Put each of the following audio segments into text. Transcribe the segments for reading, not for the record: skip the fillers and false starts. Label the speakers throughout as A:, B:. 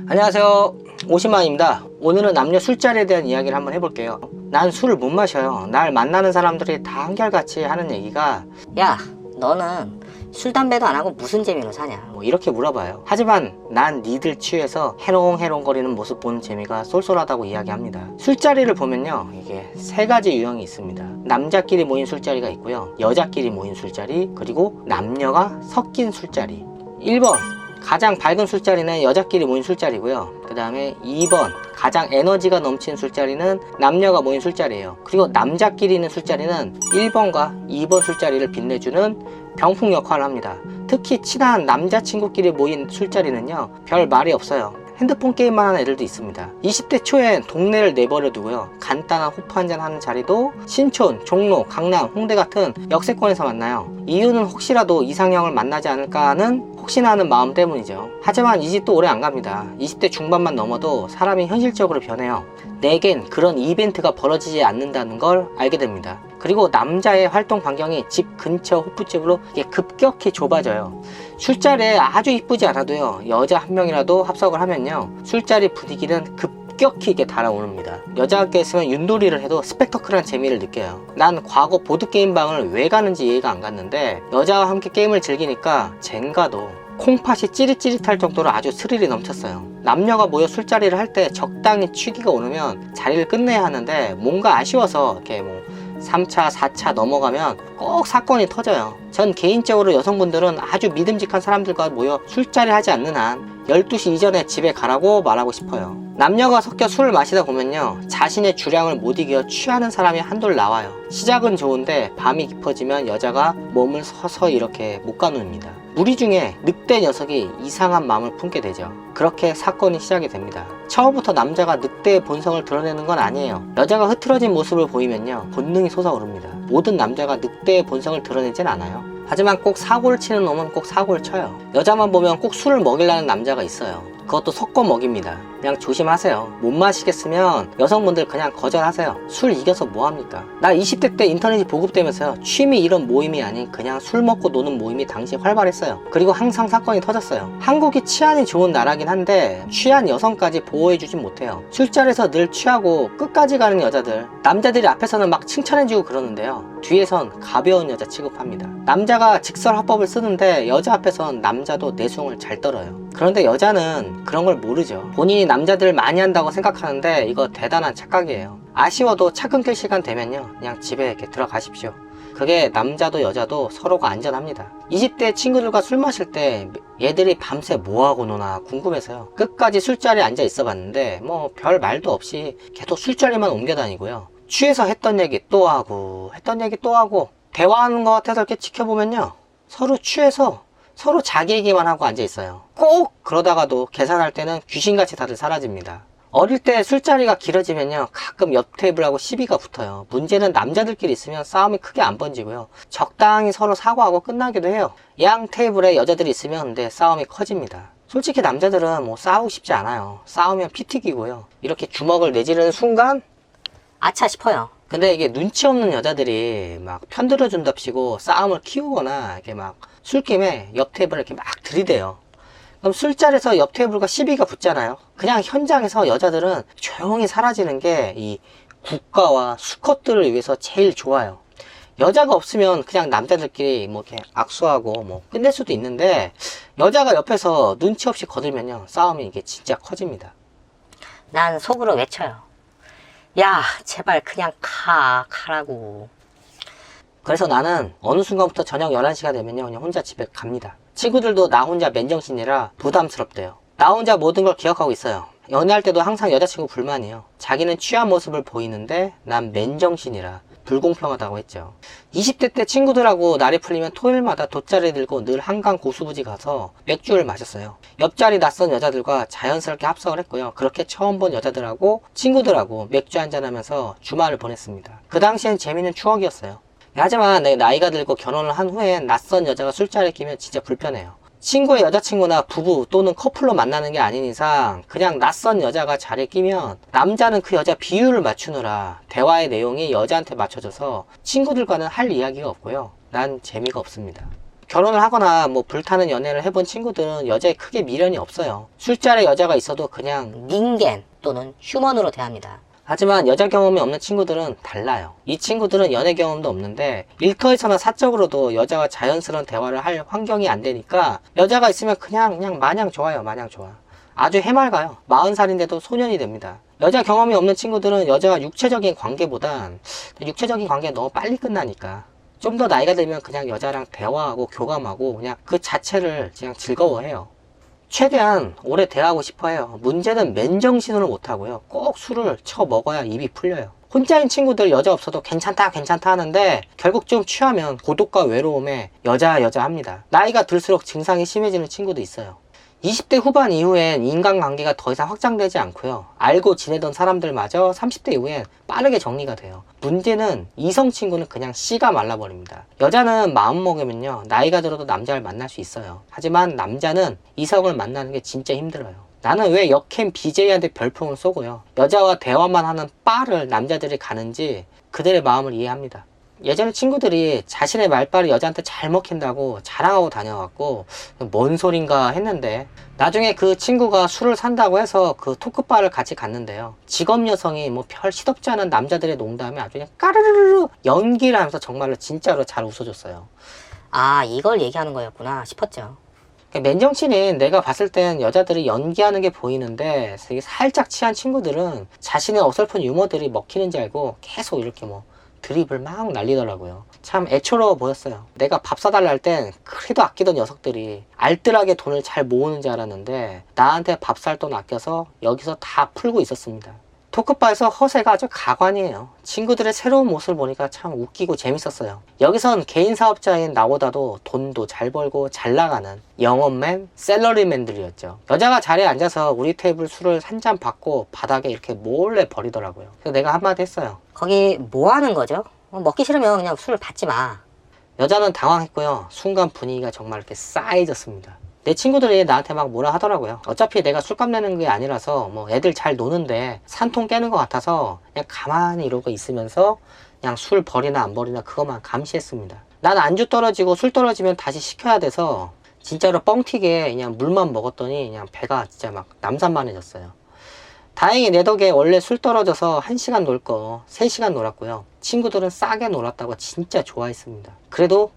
A: 안녕하세요, 오신만입니다. 오늘은 남녀 술자리에 대한 이야기를 한번 해볼게요. 난 술을 못 마셔요. 날 만나는 사람들이 다 한결같이 하는 얘기가,
B: 야, 너는 술, 담배도 안 하고 무슨 재미로 사냐?
A: 뭐 이렇게 물어봐요. 하지만 난 니들 취해서 해롱해롱거리는 모습 보는 재미가 쏠쏠하다고 이야기합니다. 술자리를 보면요, 이게 세 가지 유형이 있습니다. 남자끼리 모인 술자리가 있고요, 여자끼리 모인 술자리, 그리고 남녀가 섞인 술자리. 1번 가장 밝은 술자리는 여자끼리 모인 술자리고요, 그 다음에 2번 가장 에너지가 넘치는 술자리는 남녀가 모인 술자리예요. 그리고 남자끼리 있는 술자리는 1번과 2번 술자리를 빛내주는 병풍 역할을 합니다. 특히 친한 남자친구끼리 모인 술자리는요, 별 말이 없어요. 핸드폰 게임만 하는 애들도 있습니다. 20대 초엔 동네를 내버려 두고요, 간단한 호프 한잔 하는 자리도 신촌, 종로, 강남, 홍대 같은 역세권에서 만나요. 이유는 혹시라도 이상형을 만나지 않을까 하는 혹시나 하는 마음 때문이죠. 하지만 이 집 또 오래 안 갑니다. 20대 중반만 넘어도 사람이 현실적으로 변해요. 내겐 그런 이벤트가 벌어지지 않는다는 걸 알게 됩니다. 그리고 남자의 활동 반경이 집 근처 호프집으로 급격히 좁아져요. 술자리에 아주 이쁘지 않아도요, 여자 한 명이라도 합석을 하면요, 술자리 분위기는 급격히 이게 달아오릅니다. 여자가 함께 있으면 윷놀이를 해도 스펙터클한 재미를 느껴요. 난 과거 보드게임방을 왜 가는지 이해가 안 갔는데, 여자와 함께 게임을 즐기니까 젠가도 콩팥이 찌릿찌릿할 정도로 아주 스릴이 넘쳤어요. 남녀가 모여 술자리를 할 때 적당히 취기가 오르면 자리를 끝내야 하는데, 뭔가 아쉬워서 이렇게 뭐 3차, 4차 넘어가면 꼭 사건이 터져요. 전 개인적으로 여성분들은 아주 믿음직한 사람들과 모여 술자리 하지 않는 한 12시 이전에 집에 가라고 말하고 싶어요. 남녀가 섞여 술을 마시다 보면요, 자신의 주량을 못 이겨 취하는 사람이 한둘 나와요. 시작은 좋은데 밤이 깊어지면 여자가 몸을 서서히 이렇게 못 가눕니다. 무리 중에 늑대 녀석이 이상한 마음을 품게 되죠. 그렇게 사건이 시작이 됩니다. 처음부터 남자가 늑대의 본성을 드러내는 건 아니에요. 여자가 흐트러진 모습을 보이면요, 본능이 솟아오릅니다. 모든 남자가 늑대의 본성을 드러내진 않아요. 하지만 꼭 사고를 치는 놈은 꼭 사고를 쳐요. 여자만 보면 꼭 술을 먹이려는 남자가 있어요. 그것도 섞어 먹입니다. 그냥 조심하세요. 못 마시겠으면 여성분들 그냥 거절하세요. 술 이겨서 뭐합니까? 나 20대 때 인터넷이 보급되면서요, 취미 이런 모임이 아닌 그냥 술 먹고 노는 모임이 당시에 활발했어요. 그리고 항상 사건이 터졌어요. 한국이 치안이 좋은 나라긴 한데 취한 여성까지 보호해주진 못해요. 술자리에서 늘 취하고 끝까지 가는 여자들, 남자들이 앞에서는 막 칭찬해주고 그러는데요, 뒤에선 가벼운 여자 취급합니다. 남자가 직설화법을 쓰는데 여자 앞에선 남자도 내숭을 잘 떨어요. 그런데 여자는 그런 걸 모르죠. 본인이 남자들을 많이 한다고 생각하는데 이거 대단한 착각이에요. 아쉬워도 차 끊길 시간 되면요, 그냥 집에 이렇게 들어가십시오. 그게 남자도 여자도 서로가 안전합니다. 20대 친구들과 술 마실 때 얘들이 밤새 뭐하고 노나 궁금해서요, 끝까지 술자리에 앉아 있어 봤는데 뭐 별 말도 없이 계속 술자리만 옮겨 다니고요, 취해서 했던 얘기 또 하고 했던 얘기 또 하고, 대화하는 것 같아서 이렇게 지켜보면요, 서로 취해서 서로 자기 얘기만 하고 앉아 있어요. 꼭 그러다가도 계산할 때는 귀신같이 다들 사라집니다. 어릴 때 술자리가 길어지면요, 가끔 옆 테이블하고 시비가 붙어요. 문제는 남자들끼리 있으면 싸움이 크게 안 번지고요, 적당히 서로 사과하고 끝나기도 해요. 양 테이블에 여자들이 있으면 근데 싸움이 커집니다. 솔직히 남자들은 뭐 싸우고 싶지 않아요. 싸우면 피 튀기고요, 이렇게 주먹을 내지르는 순간
B: 아차 싶어요.
A: 근데 이게 눈치 없는 여자들이 막 편들어 준답시고 싸움을 키우거나 이렇게 막 술김에 옆 테이블에 이렇게 막 들이대요. 그럼 술자리에서 옆 테이블과 시비가 붙잖아요. 그냥 현장에서 여자들은 조용히 사라지는 게 이 국가와 수컷들을 위해서 제일 좋아요. 여자가 없으면 그냥 남자들끼리 뭐 이렇게 악수하고 뭐 끝낼 수도 있는데, 여자가 옆에서 눈치 없이 거들면요, 싸움이 이게 진짜 커집니다.
B: 난 속으로 외쳐요. 야, 제발 그냥 가라고.
A: 그래서 나는 어느 순간부터 저녁 11시가 되면요, 그냥 혼자 집에 갑니다. 친구들도 나 혼자 맨정신이라 부담스럽대요. 나 혼자 모든 걸 기억하고 있어요. 연애할 때도 항상 여자친구 불만이에요. 자기는 취한 모습을 보이는데 난 맨정신이라 불공평하다고 했죠. 20대 때 친구들하고 날이 풀리면 토요일마다 돗자리 들고 늘 한강 고수부지 가서 맥주를 마셨어요. 옆자리 낯선 여자들과 자연스럽게 합석을 했고요, 그렇게 처음 본 여자들하고 친구들하고 맥주 한잔하면서 주말을 보냈습니다. 그 당시엔 재밌는 추억이었어요. 하지만 내 나이가 들고 결혼을 한 후엔 낯선 여자가 술자리에 끼면 진짜 불편해요. 친구의 여자친구나 부부 또는 커플로 만나는 게 아닌 이상 그냥 낯선 여자가 자리에 끼면 남자는 그 여자 비율을 맞추느라 대화의 내용이 여자한테 맞춰져서 친구들과는 할 이야기가 없고요, 난 재미가 없습니다. 결혼을 하거나 뭐 불타는 연애를 해본 친구들은 여자에 크게 미련이 없어요. 술자리 여자가 있어도 그냥.
B: 닌겐 또는 휴먼으로 대합니다.
A: 하지만 여자 경험이 없는 친구들은 달라요. 이 친구들은 연애 경험도 없는데 일터에서나 사적으로도 여자와 자연스러운 대화를 할 환경이 안 되니까 여자가 있으면 그냥 마냥 좋아요. 마냥 좋아. 아주 해맑아요. 40살인데도 소년이 됩니다. 여자 경험이 없는 친구들은 여자와 육체적인 관계보단 육체적인 관계가 너무 빨리 끝나니까 좀 더 나이가 들면 그냥 여자랑 대화하고 교감하고 그냥 그 자체를 그냥 즐거워해요. 최대한 오래 대화하고 싶어 해요. 문제는 맨정신으로 못하고요. 꼭 술을 처먹어야 입이 풀려요. 혼자인 친구들 여자 없어도 괜찮다 하는데 결국 좀 취하면 고독과 외로움에 여자 합니다. 나이가 들수록 증상이 심해지는 친구도 있어요. 20대 후반 이후엔 인간관계가 더 이상 확장되지 않고요. 알고 지내던 사람들마저 30대 이후엔 빠르게 정리가 돼요. 문제는 이성 친구는 그냥 씨가 말라버립니다. 여자는 마음먹으면요, 나이가 들어도 남자를 만날 수 있어요. 하지만 남자는 이성을 만나는 게 진짜 힘들어요. 나는 왜 역캠 BJ한테 별풍을 쏘고요, 여자와 대화만 하는 바를 남자들이 가는지 그들의 마음을 이해합니다. 예전에 친구들이 자신의 말빨이 여자한테 잘 먹힌다고 자랑하고 다녀왔고 뭔 소린가 했는데 나중에 그 친구가 술을 산다고 해서 그 토크바를 같이 갔는데요, 직업 여성이 뭐 별 시덥지 않은 남자들의 농담에 아주 그냥 까르르르 연기를 하면서 정말로 진짜로 잘 웃어줬어요.
B: 아, 이걸 얘기하는 거였구나 싶었죠.
A: 맨정신인 내가 봤을 땐 여자들이 연기하는 게 보이는데 되게 살짝 취한 친구들은 자신의 어설픈 유머들이 먹히는지 알고 계속 이렇게 뭐 드립을 막 날리더라고요. 참 애처로워 보였어요. 내가 밥 사달라 할 땐 그래도 아끼던 녀석들이 알뜰하게 돈을 잘 모으는 줄 알았는데 나한테 밥 살 돈 아껴서 여기서 다 풀고 있었습니다. 토크바에서 허세가 아주 가관이에요. 친구들의 새로운 모습을 보니까 참 웃기고 재밌었어요. 여기선 개인 사업자인 나보다도 돈도 잘 벌고 잘 나가는 영업맨, 셀러리맨들이었죠. 여자가 자리에 앉아서 우리 테이블 술을 한 잔 받고 바닥에 이렇게 몰래 버리더라고요. 그래서 내가 한마디 했어요.
B: 거기 뭐 하는 거죠? 먹기 싫으면 그냥 술 받지 마.
A: 여자는 당황했고요. 순간 분위기가 정말 이렇게 싸해졌습니다. 내 친구들이 나한테 막 뭐라 하더라고요. 어차피 내가 술값 내는 게 아니라서 뭐 애들 잘 노는데 산통 깨는 것 같아서 그냥 가만히 이러고 있으면서 그냥 술 버리나 안 버리나 그것만 감시했습니다. 난 안주 떨어지고 술 떨어지면 다시 시켜야 돼서 진짜로 뻥튀기에 그냥 물만 먹었더니 그냥 배가 진짜 막 남산만해졌어요. 다행히 내 덕에 원래 술 떨어져서 1시간 놀 거 3시간 놀았고요. 친구들은 싸게 놀았다고 진짜 좋아했습니다. 그래도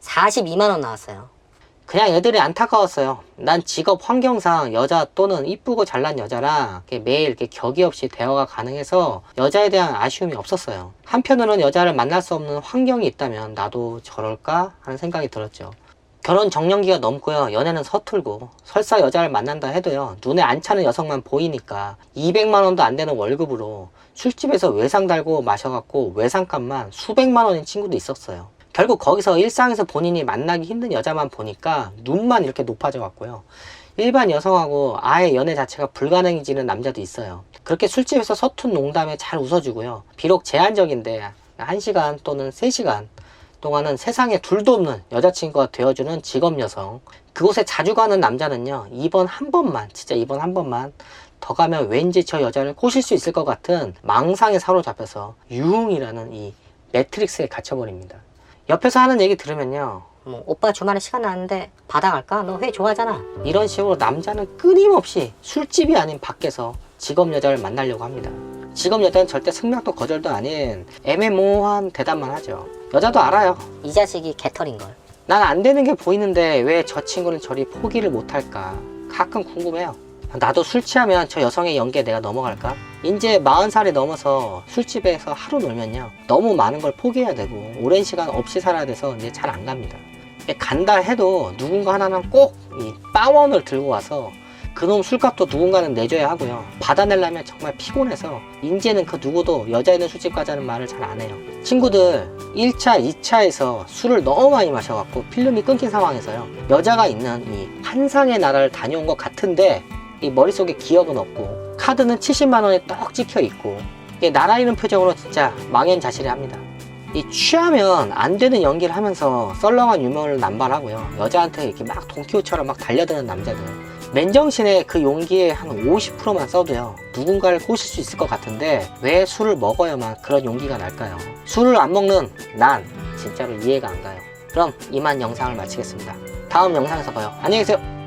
B: 42만 원 나왔어요.
A: 그냥 애들이 안타까웠어요. 난 직업 환경상 여자 또는 이쁘고 잘난 여자랑 이렇게 매일 이렇게 격이 없이 대화가 가능해서 여자에 대한 아쉬움이 없었어요. 한편으로는 여자를 만날 수 없는 환경이 있다면 나도 저럴까 하는 생각이 들었죠. 결혼 정년기가 넘고요. 연애는 서툴고 설사 여자를 만난다 해도요, 눈에 안 차는 여성만 보이니까 200만 원도 안 되는 월급으로 술집에서 외상 달고 마셔갖고 외상값만 수백만 원인 친구도 있었어요. 결국 거기서 일상에서 본인이 만나기 힘든 여자만 보니까 눈만 이렇게 높아져 왔고요. 일반 여성하고 아예 연애 자체가 불가능해지는 남자도 있어요. 그렇게 술집에서 서툰 농담에 잘 웃어주고요. 비록 제한적인데 1시간 또는 3시간 동안은 세상에 둘도 없는 여자친구가 되어주는 직업 여성. 그곳에 자주 가는 남자는요, 이번 한 번만 더 가면 왠지 저 여자를 꼬실 수 있을 것 같은 망상에 사로잡혀서 유흥이라는 이 매트릭스에 갇혀버립니다. 옆에서 하는 얘기 들으면요,
B: 뭐 오빠 주말에 시간 나는데 바다 갈까? 너 회 좋아하잖아.
A: 이런 식으로 남자는 끊임없이 술집이 아닌 밖에서 직업 여자를 만나려고 합니다. 직업 여자는 절대 승낙도 거절도 아닌 애매모호한 대답만 하죠. 여자도 알아요.
B: 이 자식이 개털인걸.
A: 난 안 되는 게 보이는데 왜 저 친구는 저리 포기를 못할까 가끔 궁금해요. 나도 술 취하면 저 여성의 연기에 내가 넘어갈까? 이제 40살이 넘어서 술집에서 하루 놀면요, 너무 많은 걸 포기해야 되고 오랜 시간 없이 살아야 돼서 이제 잘 안 갑니다. 간다 해도 누군가 하나는 꼭 이 빵원을 들고 와서 그놈 술값도 누군가는 내줘야 하고요. 받아내려면 정말 피곤해서 이제는 그 누구도 여자 있는 술집 가자는 말을 잘 안 해요. 친구들 1차, 2차에서 술을 너무 많이 마셔갖고 필름이 끊긴 상황에서요, 여자가 있는 이 환상의 나라를 다녀온 것 같은데 이 머릿속에 기억은 없고 카드는 70만 원에 떡 찍혀 있고 나라 잃은 표정으로 진짜 망연자실해 합니다. 이 취하면 안 되는 연기를 하면서 썰렁한 유머를 남발하고요, 여자한테 이렇게 막 돈키호처럼 막 달려드는 남자들. 맨정신에 그 용기에 한 50%만 써도요, 누군가를 꼬실 수 있을 것 같은데 왜 술을 먹어야만 그런 용기가 날까요? 술을 안 먹는 난 진짜로 이해가 안 가요. 그럼 이만 영상을 마치겠습니다. 다음 영상에서 봐요. 안녕히 계세요.